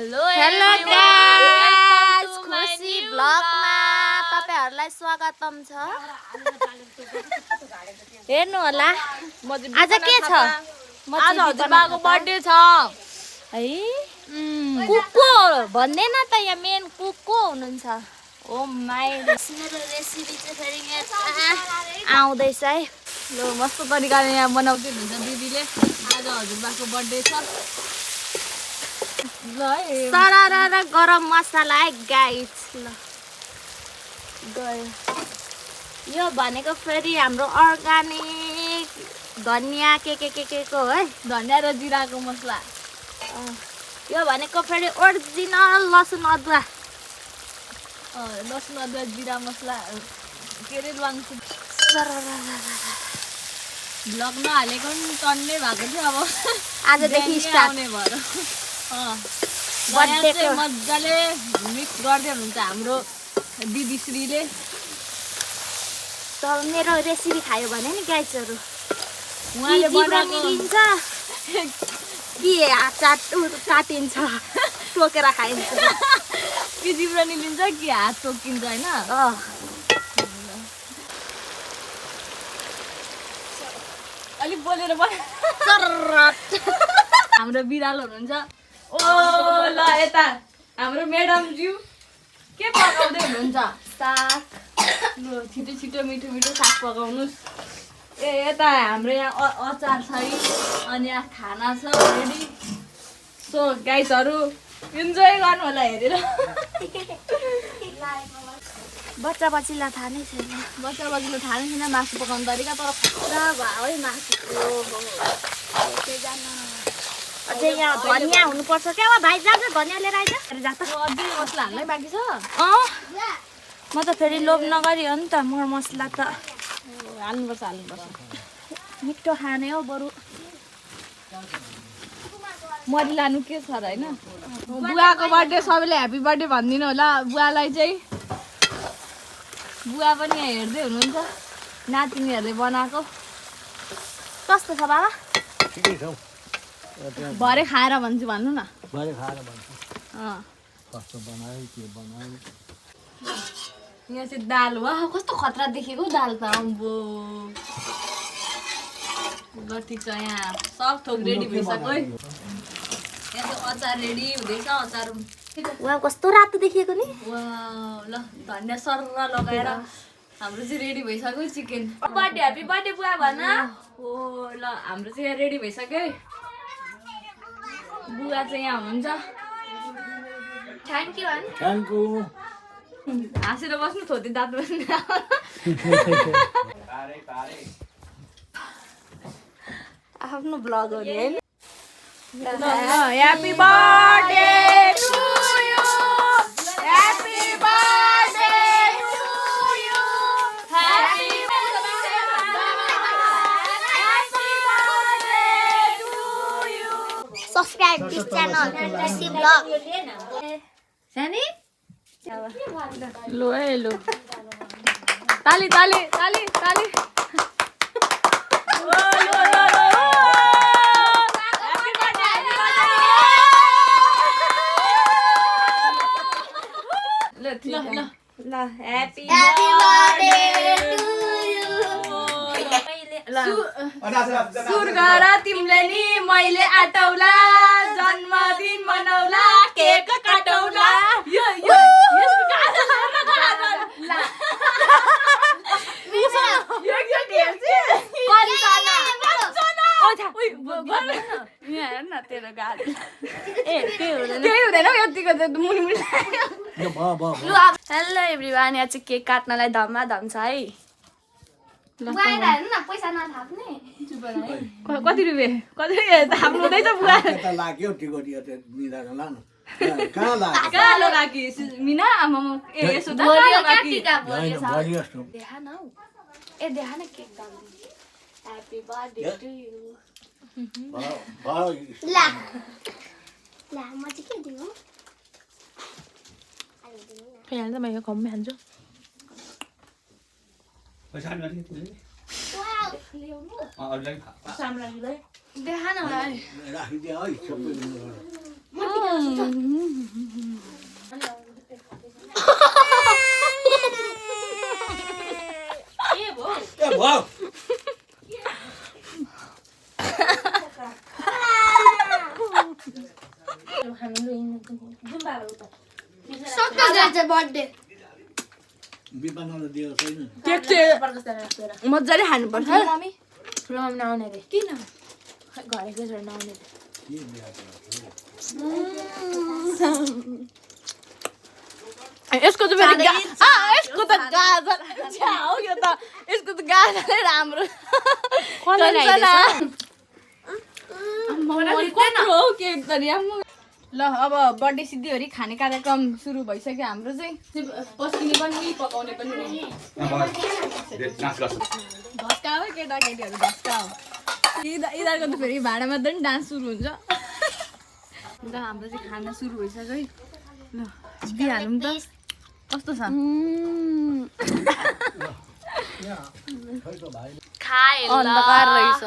Hello guys खुसी ब्लगमा तपाईहरुलाई स्वागतम छ। हेर्नु होला आज के छ? आज हजुरबाको बर्थडे छ है। कुको भन्ने न त यहाँ मेन कुको हुनुहुन्छ। ओ माइ मेरो रेसिपी चाहिँ फेरि यहाँ आउँदैछ है। ल मस्त तरिकाले यहाँ बनाउँदै हुन्छ दिदीले। आज हजुरबाको बर्थडे छ। ल है सरर गरम मसला है गाइस। ल गयो यो भनेको फेरि हाम्रो अर्गानिक धनिया के को है। धनिया र जिराको मसला। यो भनेको फेरि ओरिजिनल लसुन अदुवा। लसुन अदुवा जिरा मसला के अरे लान्छु। ब्लग नहालेको पनि टन्नै भएको थियो। अब आजदेखि स्टार्ट आउने भएर बर्थडेको मजाले मिक्स गर्दै हुनुहुन्छ हाम्रो दिदी श्रीले। तर मेरो रेसिपी खायो भने नि गाइसहरु उहाँले बनाएको मिलिन्छ कि हात काटिन्छ टोकेर खाइन्छ। कि जिब्रो निलिन्छ कि हात टोकिन्छ हैन। अलि बोलेर हाम्रो बिरालो हुनुहुन्छ। ओ ल यता हाम्रो म्याडम ज्यू के पकाउँदै हुनुहुन्छ? साग। ल छिटो छिटो मिठो मिठो साग पकाउनुस्। ए यता हाम्रो यहाँ अचार छ है। अनि यहाँ खाना छ रेडी। सो गाइसहरु इन्जोय गर्नु होला हेरेर। बच्चा बच्चीलाई थाहा नै छैन। बच्चा बच्चीले थाहा नै छैन मासु पकाउने तरिका। तर खतरा भयो है मासुको। अझै यहाँ धनिया हुनुपर्छ क्या हो भाइ। जा धनिया लिएर आइज। जा त अझै मसला हाल्नै बाँकी छ। म त फेरि लोभ नगरी हो नि त। मर मसला त हाल्नुपर्छ। मिठो खाने हो बरु। मरि लानु के छ र हैन। बुवाको बर्थडे सबैले ह्यापी बर्थडे भनिदिनु होला। बुवालाई चाहिँ बुवा पनि यहाँ हेर्दै हुनुहुन्छ। नातिनीहरूले बनाएको कस्तो छ बाबा? ठिकै छ। भरे खाएर भन्छु भन्नु न। भरे खाएर भन्छु कस्तो बनायो के बनायो। यहाँ चाहिँ दाल। वाह कस्तो खतरा देखेको दाल त। अम्बो ल ठिक छ। यहाँ सब थोक रेडी भइसक्यो है। यहाँ चाहिँ अचार रेडी हुँदैछ। अचार वा कस्तो रातो देखिएको नि। वाह ल धनिया सर्र लगाएर हाम्रो चाहिँ रेडी भइसक्यो चिकन। बर्थडे ह्यापी बर्थडे बुवा भन। ओ ल हाम्रो चाहिँ यहाँ रेडी भइसक्यो है। बुवा चाहिँ यहाँ हुनुहुन्छ। Thank you thank you. हाँसेर बस्नु थोती दाँत बस्नु। आफ्नो ब्लग हो नि। Happy birthday to you. Happy birthday to you. Happy birthday to you. Subscribe this channel Krishi blog. सानी लो है लो। ताली ताली ताली ताली। ल ह्यापी बर्थडे टु यु। सुर गर तिमीले नि मैले आटौला। जन्मदिन मनाउला केक काटौला। यो यो यसको गाजा ला यो के ढेल्छ कन्चना ओइ गर्न यहाँ हेर न तेरो गाडी। ए के हुँदैन। केही हुँदैन यतिको त मुनि मुनि। Hello everyone. यहाँ चाहिँ केक काट्नलाई धमाधम छ है। पैसा नथाप्ने कति रुपियाँ कति थाप्नु हुँदैछ बुवा। यता लाग्यो टिकट यो मिलाएर लानु। कहाँ लाग्यो? कहाँ लगाकी मिना आमा ए यसो त कहाँ लगाकी। होइन भरि जस्तो देखा न हौ। ए देखा न केक काट्नु। Happy birthday to you. भयो। ला ला म चाहिँ के दिनु? फेरि त मैले कम खान्छु। पैसा नदिनु तिमीले? वाउ ल्याउनु अरूलाई सामराजीलाई देखा न होला। राखिदिए है सबै। म के भयो ए भयो बिपानलाई दिएको छैन केक चाहिँ मजाले खानुपर्छ मम्मी ठुलो मम्मी नआउने रे किन खै घरेको छोडेर नआउने रे के बिहा गरेको? यसको चाहिँ फेरि यसको त गाजर छ्या हो यो त यसको त गाजरै राम्रो कत्रो हो केक त नि आम्मा। ल अब बर्थडे सिद्धिहरी खाने कार्यक्रम सुरु भइसक्यो हाम्रो चाहिँ पस्किने पनि पकाउने पनि धस्काओ है केटाकेटीहरू धस्काओ यिनीहरूको त फेरि भाँडामा त नि डान्स सुरु हुन्छ। ल हाम्रो चाहिँ खाना सुरु भइसक्यो है। ल दिइहालौँ त कस्तो छ खाए अन्धकार रहेछ।